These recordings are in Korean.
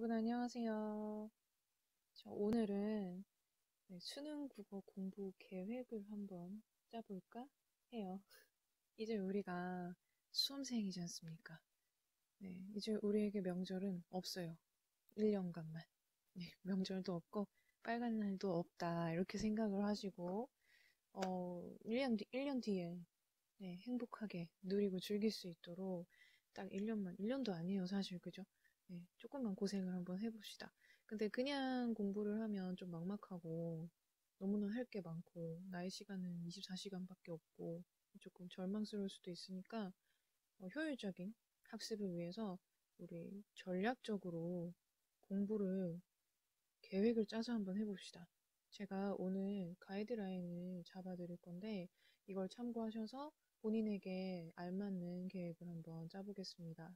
여러분 안녕하세요. 오늘은 수능 국어 공부 계획을 한번 짜볼까 해요. 이제 우리가 수험생이지 않습니까? 네, 이제 우리에게 명절은 없어요. 1년간만. 네, 명절도 없고 빨간 날도 없다 이렇게 생각을 하시고 1년 뒤에 네, 행복하게 누리고 즐길 수 있도록 딱 1년도 아니에요, 사실, 그죠? 네, 조금만 고생을 한번 해봅시다. 근데 그냥 공부를 하면 좀 막막하고, 너무나 할 게 많고, 나의 시간은 24시간밖에 없고, 조금 절망스러울 수도 있으니까, 효율적인 학습을 위해서 우리 전략적으로 공부를 계획을 짜서 한번 해봅시다. 제가 오늘 가이드라인을 잡아드릴 건데 이걸 참고하셔서 본인에게 알맞는 계획을 한번 짜보겠습니다.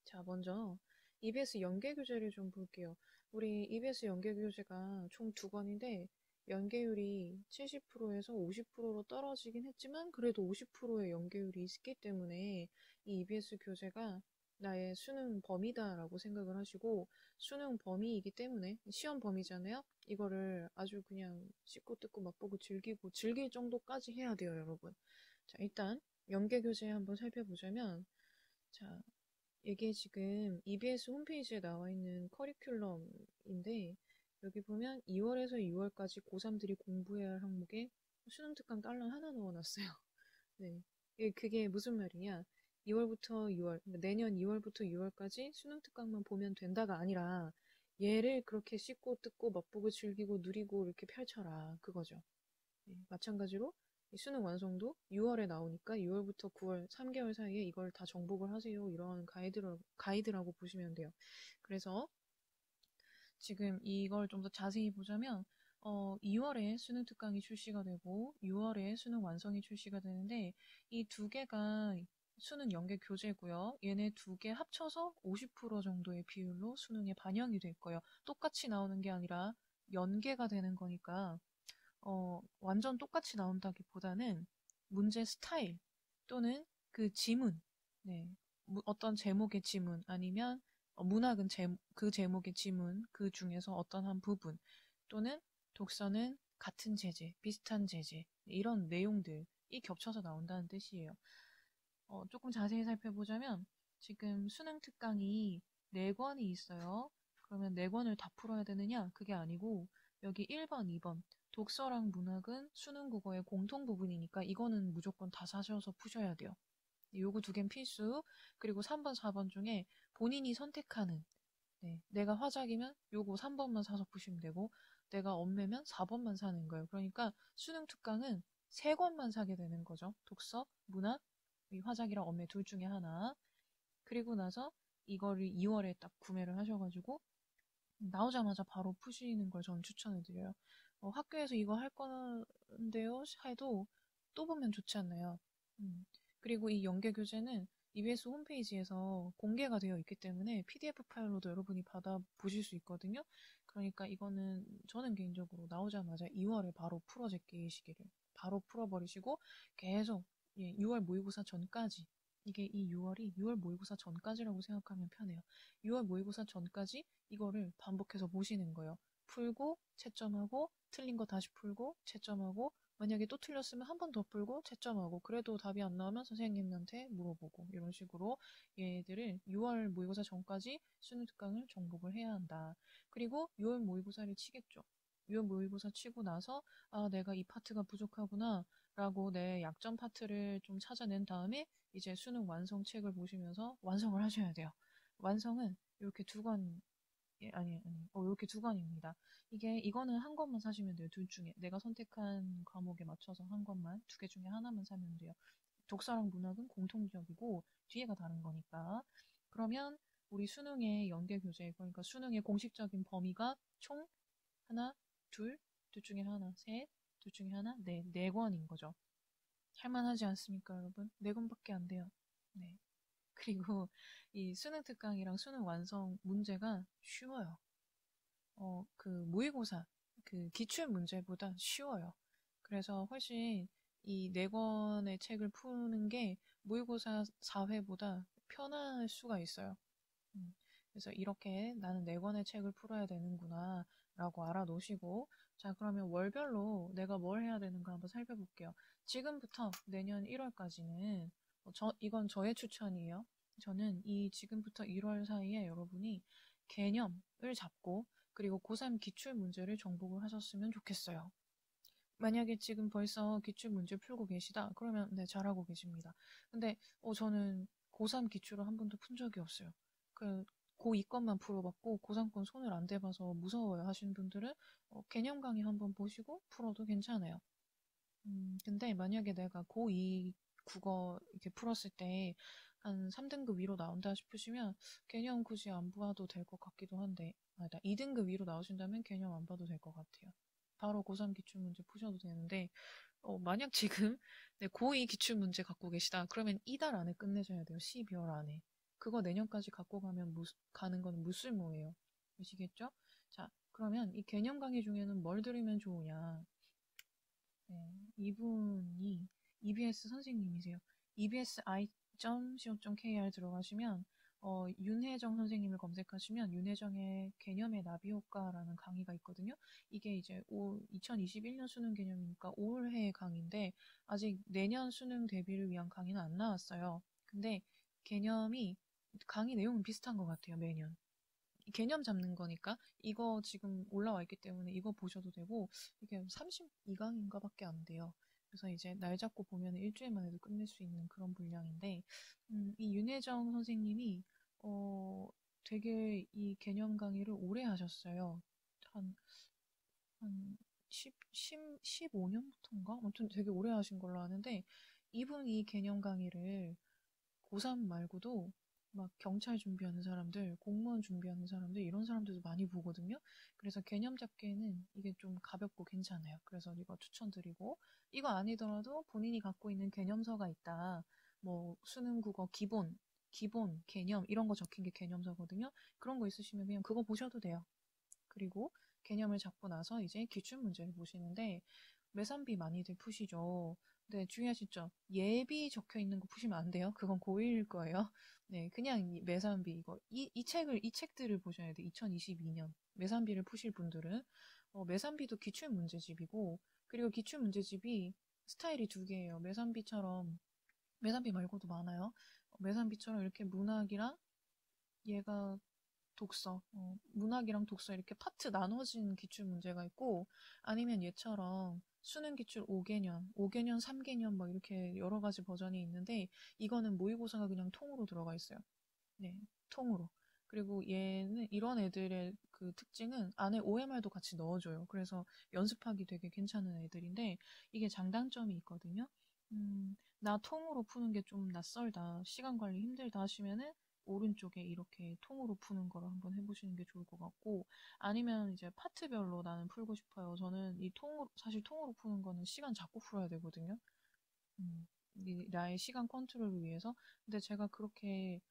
자, 먼저 EBS 연계 교재를 좀 볼게요. 우리 EBS 연계 교재가 총 두 권인데 연계율이 70%에서 50%로 떨어지긴 했지만 그래도 50%의 연계율이 있기 때문에 이 EBS 교재가 나의 수능 범위다라고 생각을 하시고 수능 범위이기 때문에 시험 범위잖아요. 이거를 아주 그냥 씹고 뜯고 맛보고 즐기고 즐길 정도까지 해야 돼요, 여러분. 자, 일단 연계 교재 한번 살펴보자면 자, 이게 지금 EBS 홈페이지에 나와 있는 커리큘럼인데 여기 보면 2월에서 6월까지 고3들이 공부해야 할 항목에 수능 특강 딸랑 하나 넣어놨어요. 네. 그게 무슨 말이냐? 2월부터 6월, 내년 2월부터 6월까지 수능 특강만 보면 된다가 아니라 얘를 그렇게 씹고 뜯고 맛보고 즐기고 누리고 이렇게 펼쳐라. 그거죠. 네, 마찬가지로 이 수능 완성도 6월에 나오니까 6월부터 9월 3개월 사이에 이걸 다 정복을 하세요. 이런 가이드라고 보시면 돼요. 그래서 지금 이걸 좀 더 자세히 보자면 2월에 수능 특강이 출시가 되고 6월에 수능 완성이 출시가 되는데 이 두 개가 수능 연계 교재고요. 얘네 두 개 합쳐서 50% 정도의 비율로 수능에 반영이 될 거예요. 똑같이 나오는 게 아니라 연계가 되는 거니까 완전 똑같이 나온다기보다는 문제 스타일 또는 그 지문, 네, 어떤 제목의 지문 아니면 문학은 그 제목의 지문 그 중에서 어떤 한 부분 또는 독서는 같은 제재, 비슷한 제재 이런 내용들이 겹쳐서 나온다는 뜻이에요. 조금 자세히 살펴보자면 지금 수능 특강이 4권이 있어요. 그러면 4권을 다 풀어야 되느냐? 그게 아니고 여기 1번, 2번 독서랑 문학은 수능 국어의 공통 부분이니까 이거는 무조건 다 사셔서 푸셔야 돼요. 요거 두 개는 필수. 그리고 3번, 4번 중에 본인이 선택하는 내가 화작이면 요거 3번만 사서 푸시면 되고 내가 엄매면 4번만 사는 거예요. 그러니까 수능 특강은 3권만 사게 되는 거죠. 독서, 문학, 이 화작이랑 엄매 둘 중에 하나. 그리고 나서 이거를 2월에 딱 구매를 하셔가지고 나오자마자 바로 푸시는 걸 저는 추천을 드려요. 학교에서 이거 할 건데요 해도 또 보면 좋지 않나요? 음. 그리고 이 연계 교재는 EBS 홈페이지에서 공개가 되어 있기 때문에 PDF 파일로도 여러분이 받아 보실 수 있거든요. 그러니까 이거는 저는 개인적으로 나오자마자 2월에 바로 풀어 제끼시기를 바로 풀어버리시고 계속 6월 모의고사 전까지 이게 이 6월 모의고사 전까지라고 생각하면 편해요. 6월 모의고사 전까지 이거를 반복해서 보시는 거예요. 풀고 채점하고 틀린 거 다시 풀고 채점하고 만약에 또 틀렸으면 한 번 더 풀고 채점하고 그래도 답이 안 나오면 선생님한테 물어보고 이런 식으로 얘들을 6월 모의고사 전까지 수능 특강을 정복을 해야 한다. 그리고 6월 모의고사를 치겠죠. 6월 모의고사 치고 나서 아 내가 이 파트가 부족하구나 라고 내 약점 파트를 좀 찾아낸 다음에 이제 수능 완성책을 보시면서 완성을 하셔야 돼요. 완성은 이렇게 두 권, 이렇게 두 권입니다. 이거는 한 권만 사시면 돼요. 둘 중에. 내가 선택한 과목에 맞춰서 한 권만, 두 개 중에 하나만 사면 돼요. 독서랑 문학은 공통적이고, 뒤에가 다른 거니까. 그러면 우리 수능의 연계 교재, 그러니까 수능의 공식적인 범위가 총 하나, 둘 중에 하나, 셋, 둘 중에 하나, 네 권인 거죠. 할만하지 않습니까, 여러분? 네 권밖에 안 돼요. 네. 그리고 이 수능 특강이랑 수능 완성 문제가 쉬워요. 그 모의고사, 그 기출 문제보다 쉬워요. 그래서 훨씬 이 네 권의 책을 푸는 게 모의고사 4회보다 편할 수가 있어요. 음. 그래서 이렇게 나는 4권의 책을 풀어야 되는구나 라고 알아놓으시고, 자, 그러면 월별로 내가 뭘 해야 되는가 한번 살펴볼게요. 지금부터 내년 1월까지는 이건 저의 추천이에요. 저는 이 지금부터 1월 사이에 여러분이 개념을 잡고 그리고 고3 기출 문제를 정복을 하셨으면 좋겠어요. 만약에 지금 벌써 기출 문제 풀고 계시다? 그러면 네, 잘하고 계십니다. 근데 저는 고3 기출을 한 번도 푼 적이 없어요. 고2 것만 풀어봤고 고3 건 손을 안 대봐서 무서워요 하시는 분들은 개념 강의 한번 보시고 풀어도 괜찮아요. 근데 만약에 내가 고2 국어 이렇게 풀었을 때 한 3등급 위로 나온다 싶으시면 개념 굳이 안 봐도 될 것 같기도 한데, 아니다, 2등급 위로 나오신다면 개념 안 봐도 될 것 같아요. 바로 고3 기출문제 푸셔도 되는데, 만약 지금 네, 고2 기출문제 갖고 계시다. 그러면 이달 안에 끝내셔야 돼요. 12월 안에. 그거 내년까지 갖고 가는 건 무쓸모예요. 아시겠죠? 자, 그러면 이 개념 강의 중에는 뭘 들으면 좋으냐? 네, 이분이 EBS 선생님이세요. ebsi.co.kr 들어가시면 윤혜정 선생님을 검색하시면 윤혜정의 개념의 나비 효과라는 강의가 있거든요. 이게 이제 2021년 수능 개념이니까 올해 강의인데 아직 내년 수능 대비를 위한 강의는 안 나왔어요. 근데 개념이 강의 내용은 비슷한 것 같아요, 매년. 개념 잡는 거니까 이거 지금 올라와 있기 때문에 이거 보셔도 되고 이게 32강인가 밖에 안 돼요. 그래서 이제 날 잡고 보면 일주일만 해도 끝낼 수 있는 그런 분량인데 이 윤혜정 선생님이 되게 이 개념 강의를 오래 하셨어요. 한, 한 15년부터인가? 아무튼 되게 오래 하신 걸로 아는데 이분이 이 개념 강의를 고3 말고도 막 경찰 준비하는 사람들, 공무원 준비하는 사람들, 이런 사람들도 많이 보거든요. 그래서 개념 잡기에는 이게 좀 가볍고 괜찮아요. 그래서 이거 추천드리고, 이거 아니더라도 본인이 갖고 있는 개념서가 있다. 뭐, 수능 국어 기본, 개념, 이런 거 적힌 게 개념서거든요. 그런 거 있으시면 그냥 그거 보셔도 돼요. 그리고 개념을 잡고 나서 이제 기출 문제를 보시는데, 매산비 많이들 푸시죠. 네, 주의하시죠. 예비 적혀 있는 거 푸시면 안 돼요. 그건 고1일 거예요. 네, 그냥 매산비 이거 이 책들을 보셔야 돼. 2022년 매산비를 푸실 분들은 매산비도 기출 문제집이고 그리고 기출 문제집이 스타일이 2개예요. 매산비 말고도 많아요. 매산비처럼 이렇게 문학이랑 얘가 독서, 문학이랑 독서 이렇게 파트 나눠진 기출 문제가 있고, 아니면 얘처럼 수능 기출 5개년, 3개년 막 이렇게 여러 가지 버전이 있는데, 이거는 모의고사가 그냥 통으로 들어가 있어요. 네, 통으로. 그리고 얘는 이런 애들의 그 특징은 안에 OMR도 같이 넣어줘요. 그래서 연습하기 되게 괜찮은 애들인데, 이게 장단점이 있거든요. 나 통으로 푸는 게 좀 낯설다, 시간 관리 힘들다 하시면은 오른쪽에 이렇게 통으로 푸는 거를 한번 해보시는 게 좋을 것 같고, 아니면 이제 파트별로 나는 풀고 싶어요. 저는 사실 통으로 푸는 거는 시간 잡고 풀어야 되거든요. 나의 시간 컨트롤을 위해서. 근데 제가 그렇게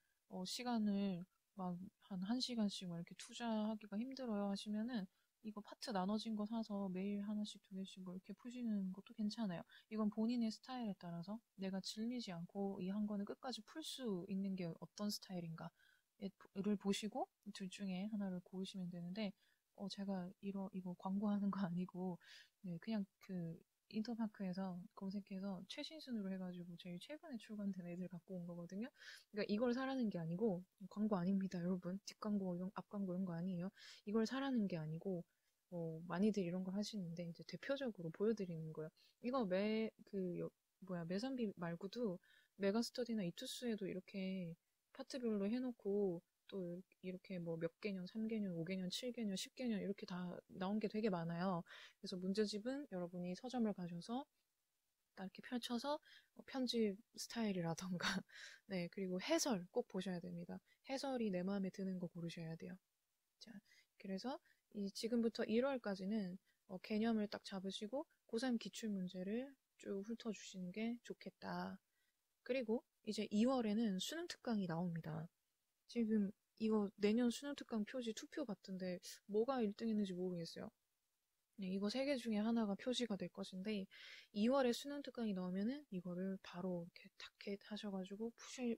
시간을 막 한 1시간씩 막 이렇게 투자하기가 힘들어요 하시면은 이거 파트 나눠진 거 사서 매일 하나씩 2개씩 뭐 이렇게 푸시는 것도 괜찮아요. 이건 본인의 스타일에 따라서 내가 질리지 않고 이 한 권을 끝까지 풀 수 있는 게 어떤 스타일인가를 보시고 둘 중에 하나를 고르시면 되는데 제가 이거 광고하는 거 아니고 네, 그냥 그 인터파크에서 검색해서 최신순으로 해가지고 제일 최근에 출간된 애들 갖고 온 거거든요. 그러니까 이걸 사라는 게 아니고 광고 아닙니다, 여러분. 뒷광고 이런 앞광고 이런 거 아니에요. 이걸 사라는 게 아니고 많이들 이런 걸 하시는데 이제 대표적으로 보여드리는 거예요. 이거 매산비 말고도 메가스터디나 이투스에도 이렇게 파트별로 해놓고 또 이렇게 뭐 몇 개년, 3개년, 5개년, 7개년, 10개년 이렇게 다 나온 게 되게 많아요. 그래서 문제집은 여러분이 서점을 가셔서 딱 이렇게 펼쳐서 편집 스타일이라던가 네, 그리고 해설 꼭 보셔야 됩니다. 해설이 내 마음에 드는 거 고르셔야 돼요. 자, 그래서 지금부터 1월까지는 개념을 딱 잡으시고 고3 기출 문제를 쭉 훑어주시는 게 좋겠다. 그리고 이제 2월에는 수능 특강이 나옵니다. 지금 이거 내년 수능 특강 표지 투표 봤던데 뭐가 1등했는지 모르겠어요. 네, 이거 3개 중에 하나가 표시가 될 것인데 2월에 수능 특강이 나오면은 이거를 바로 이렇게 타켓 하셔가지고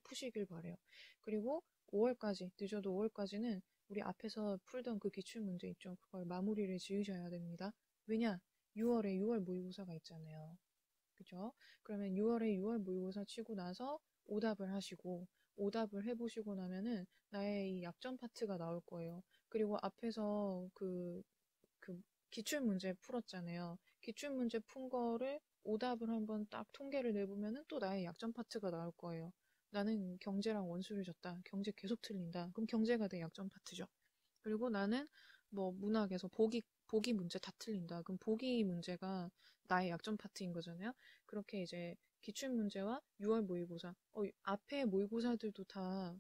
푸시길 바래요. 그리고 5월까지, 늦어도 5월까지는 우리 앞에서 풀던 그 기출문제 있죠. 그걸 마무리를 지으셔야 됩니다. 왜냐? 6월에 6월 모의고사가 있잖아요. 그죠? 그러면 6월에 6월 모의고사 치고 나서 오답을 하시고, 오답을 해보시고 나면은 나의 이 약점 파트가 나올 거예요. 그리고 앞에서 그 기출문제 풀었잖아요. 기출문제 푼 거를 오답을 한번 딱 통계를 내보면은 또 나의 약점 파트가 나올 거예요. 나는 경제랑 원수를 줬다. 경제 계속 틀린다. 그럼 경제가 내 약점 파트죠. 그리고 나는 뭐 문학에서 보기 문제 다 틀린다. 그럼 보기 문제가 나의 약점 파트인 거잖아요. 그렇게 이제 기출 문제와 6월 모의고사, 앞에 모의고사들도 다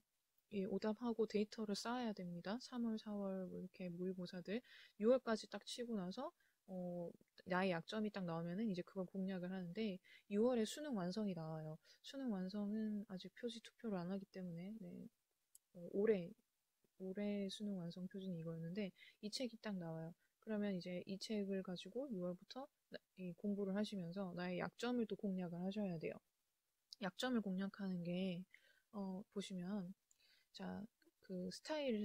오답하고 데이터를 쌓아야 됩니다. 3월, 4월 뭐 이렇게 모의고사들 6월까지 딱 치고 나서 어, 나의 약점이 딱 나오면은 이제 그걸 공략을 하는데 6월에 수능 완성이 나와요. 수능 완성은 아직 표지 투표를 안 하기 때문에 네, 올해 수능 완성 표준이 이거였는데 이 책이 딱 나와요. 그러면 이제 이 책을 가지고 6월부터 공부를 하시면서 나의 약점을 또 공략을 하셔야 돼요. 약점을 공략하는 게 보시면 자, 그 스타일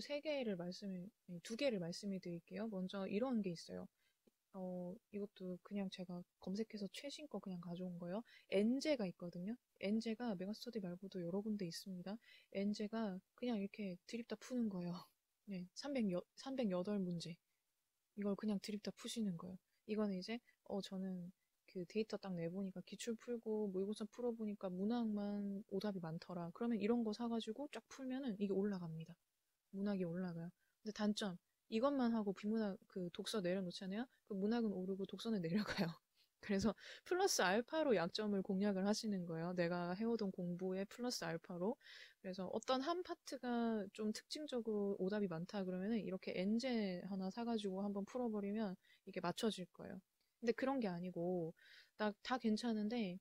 두 개를 말씀해 드릴게요. 먼저 이런 게 있어요. 이것도 그냥 제가 검색해서 최신 거 그냥 가져온 거예요. 엔제가 있거든요. 엔제가 메가스터디 말고도 여러 군데 있습니다. 엔제가 그냥 이렇게 드립다 푸는 거예요. 네, 308문제. 이걸 그냥 드립다 푸시는 거예요. 이거는 이제, 저는 그 데이터 딱 내보니까 기출 풀고 모의고사 풀어보니까 문학만 오답이 많더라. 그러면 이런 거 사가지고 쫙 풀면은 이게 올라갑니다. 문학이 올라가요. 근데 단점, 이것만 하고 비문학 그 독서 내려놓잖아요. 그 문학은 오르고 독서는 내려가요. 그래서 플러스 알파로 약점을 공략을 하시는 거예요. 내가 해오던 공부에 플러스 알파로. 그래서 어떤 한 파트가 좀 특징적으로 오답이 많다 그러면은 이렇게 엔제 하나 사가지고 한번 풀어버리면 이게 맞춰질 거예요. 근데 그런 게 아니고 다 괜찮은데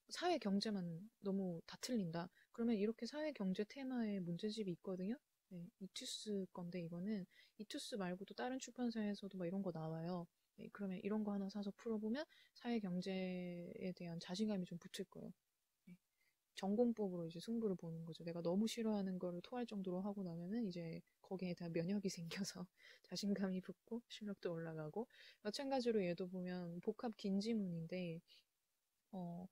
사회 경제만 너무 다 틀린다. 그러면 이렇게 사회 경제 테마의 문제집이 있거든요. 네, 이투스 건데 이거는 이투스 말고도 다른 출판사에서도 막 이런 거 나와요. 네, 그러면 이런 거 하나 사서 풀어보면 사회 경제에 대한 자신감이 좀 붙을 거예요. 네, 전공법으로 이제 승부를 보는 거죠. 내가 너무 싫어하는 거를 토할 정도로 하고 나면은 이제 거기에 대한 면역이 생겨서 자신감이 붙고 실력도 올라가고 마찬가지로 얘도 보면 복합 긴지문인데 어,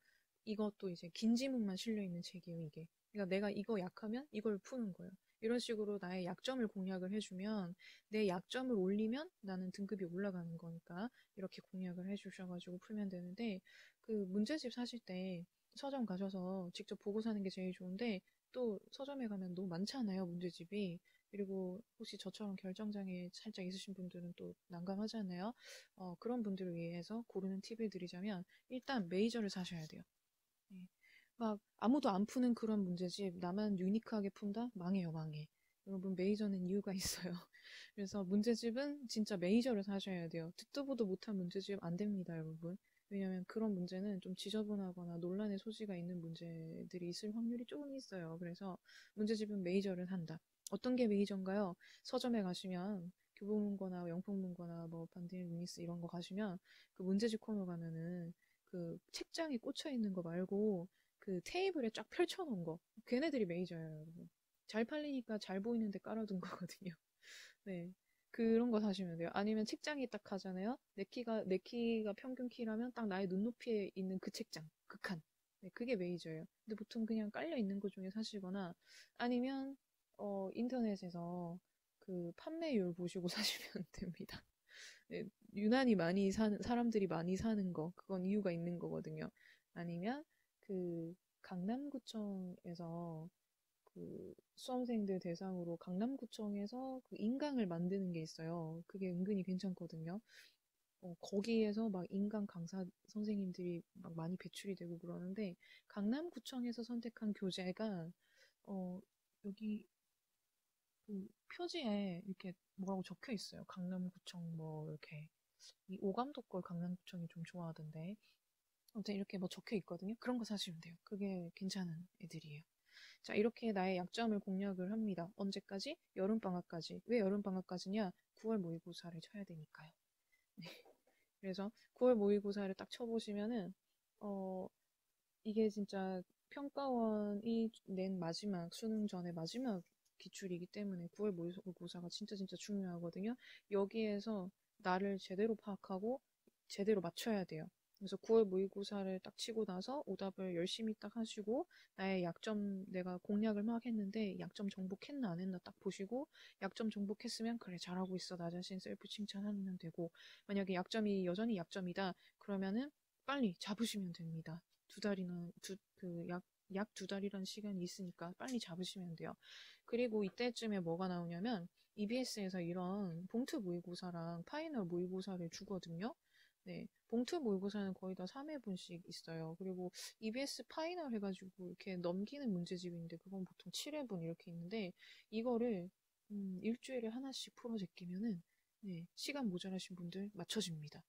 이것도 이제 긴 지문만 실려 있는 책이에요, 이게. 그러니까 내가 이거 약하면 이걸 푸는 거예요. 이런 식으로 나의 약점을 공략을 해주면 내 약점을 올리면 나는 등급이 올라가는 거니까 이렇게 공략을 해주셔가지고 풀면 되는데 그 문제집 사실 때 서점 가셔서 직접 보고 사는 게 제일 좋은데 또 서점에 가면 너무 많잖아요, 문제집이. 그리고 혹시 저처럼 결정장애 살짝 있으신 분들은 또 난감하잖아요. 그런 분들을 위해서 고르는 팁을 드리자면 일단 메이저를 사셔야 돼요. 네. 막 아무도 안 푸는 그런 문제집 나만 유니크하게 푼다? 망해요, 망해. 여러분 메이저는 이유가 있어요. 그래서 문제집은 진짜 메이저를 사셔야 돼요. 듣도 보도 못한 문제집 안 됩니다, 여러분. 왜냐면 그런 문제는 좀 지저분하거나 논란의 소지가 있는 문제들이 있을 확률이 조금 있어요. 그래서 문제집은 메이저를 산다. 어떤 게 메이저인가요? 서점에 가시면 교보문고나 영풍문고나 뭐 반디앤 루니스 이런 거 가시면 그 문제집 코너 가면은 그 책장에 꽂혀 있는 거 말고 그 테이블에 쫙 펼쳐 놓은 거. 걔네들이 메이저예요, 여러분. 잘 팔리니까 잘 보이는 데 깔아둔 거거든요. 네. 그런 거 사시면 돼요. 아니면 책장이 딱 하잖아요. 내 키가 평균 키라면 딱 나의 눈높이에 있는 그 책장, 그 칸. 네, 그게 메이저예요. 근데 보통 그냥 깔려 있는 것 중에 사시거나 아니면 인터넷에서 그 판매율 보시고 사시면 됩니다. 네, 유난히 많이 사는 사람들이 많이 사는 거 그건 이유가 있는 거거든요. 아니면 그 강남구청에서 그 수험생들 대상으로 강남구청에서 그 인강을 만드는 게 있어요. 그게 은근히 괜찮거든요. 거기에서 막 인강 강사 선생님들이 막 많이 배출이 되고 그러는데 강남구청에서 선택한 교재가 어, 여기 그 표지에 이렇게 뭐라고 적혀 있어요. 강남구청 뭐 이렇게 이 오감독 걸 강남구청이 좀 좋아하던데 아무튼 이렇게 뭐 적혀 있거든요. 그런 거 사시면 돼요. 그게 괜찮은 애들이에요. 자, 이렇게 나의 약점을 공략을 합니다. 언제까지? 여름방학까지. 왜 여름방학까지냐? 9월 모의고사를 쳐야 되니까요. 네. 그래서 9월 모의고사를 딱 쳐보시면은, 어, 이게 진짜 평가원이 낸 마지막, 수능 전에 마지막 기출이기 때문에 9월 모의고사가 진짜 중요하거든요. 여기에서 나를 제대로 파악하고 제대로 맞춰야 돼요. 그래서 9월 모의고사를 딱 치고 나서 오답을 열심히 딱 하시고 나의 약점 내가 공략을 막 했는데 약점 정복했나 안 했나 딱 보시고 약점 정복했으면 그래 잘하고 있어 나 자신 셀프 칭찬하면 되고 만약에 약점이 여전히 약점이다 그러면은 빨리 잡으시면 됩니다. 두 달이나 약 두 달이라는 시간이 있으니까 빨리 잡으시면 돼요. 그리고 이때쯤에 뭐가 나오냐면 EBS에서 이런 봉투 모의고사랑 파이널 모의고사를 주거든요. 네, 봉투 모의고사는 거의 다 3회분씩 있어요. 그리고 EBS 파이널 해가지고 이렇게 넘기는 문제집인데 그건 보통 7회분 이렇게 있는데 이거를 일주일에 하나씩 풀어 제끼면은 네, 시간 모자라신 분들 맞춰집니다.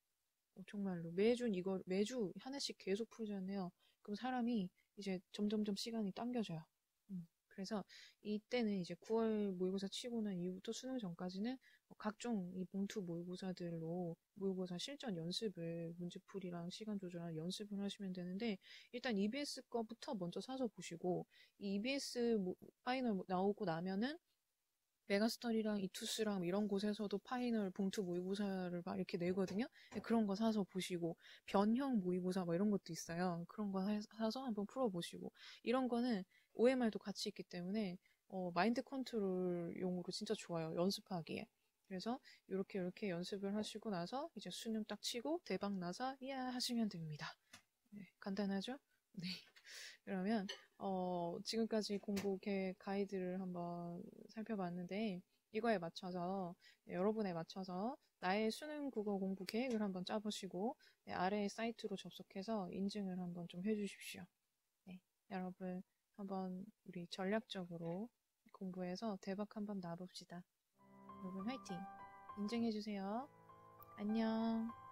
정말로 매주 하나씩 계속 풀잖아요. 그럼 사람이 이제 점점점 시간이 당겨져요. 그래서 이때는 이제 9월 모의고사 치고 난 이후부터 수능 전까지는 각종 이 봉투 모의고사들로 모의고사 실전 연습을 문제풀이랑 시간 조절하는 연습을 하시면 되는데 일단 EBS 거부터 먼저 사서 보시고 이 EBS 파이널 나오고 나면은 메가스터디랑 이투스랑 이런 곳에서도 파이널 봉투 모의고사를 막 이렇게 내거든요. 그런 거 사서 보시고 변형 모의고사 뭐 이런 것도 있어요. 그런 거 사서 한번 풀어보시고 이런 거는 OMR도 같이 있기 때문에 마인드 컨트롤용으로 진짜 좋아요. 연습하기에. 그래서 이렇게 연습을 하시고 나서 이제 수능 딱 치고 대박 나서 이야 하시면 됩니다. 네, 간단하죠? 네. 그러면 지금까지 공부 계획 가이드를 한번 살펴봤는데 이거에 맞춰서 네, 여러분에 맞춰서 나의 수능 국어 공부 계획을 한번 짜보시고 네, 아래 사이트로 접속해서 인증을 한번 좀 해주십시오. 네, 여러분 한번 우리 전략적으로 공부해서 대박 한번 나봅시다. 여러분 화이팅! 인증해주세요. 안녕.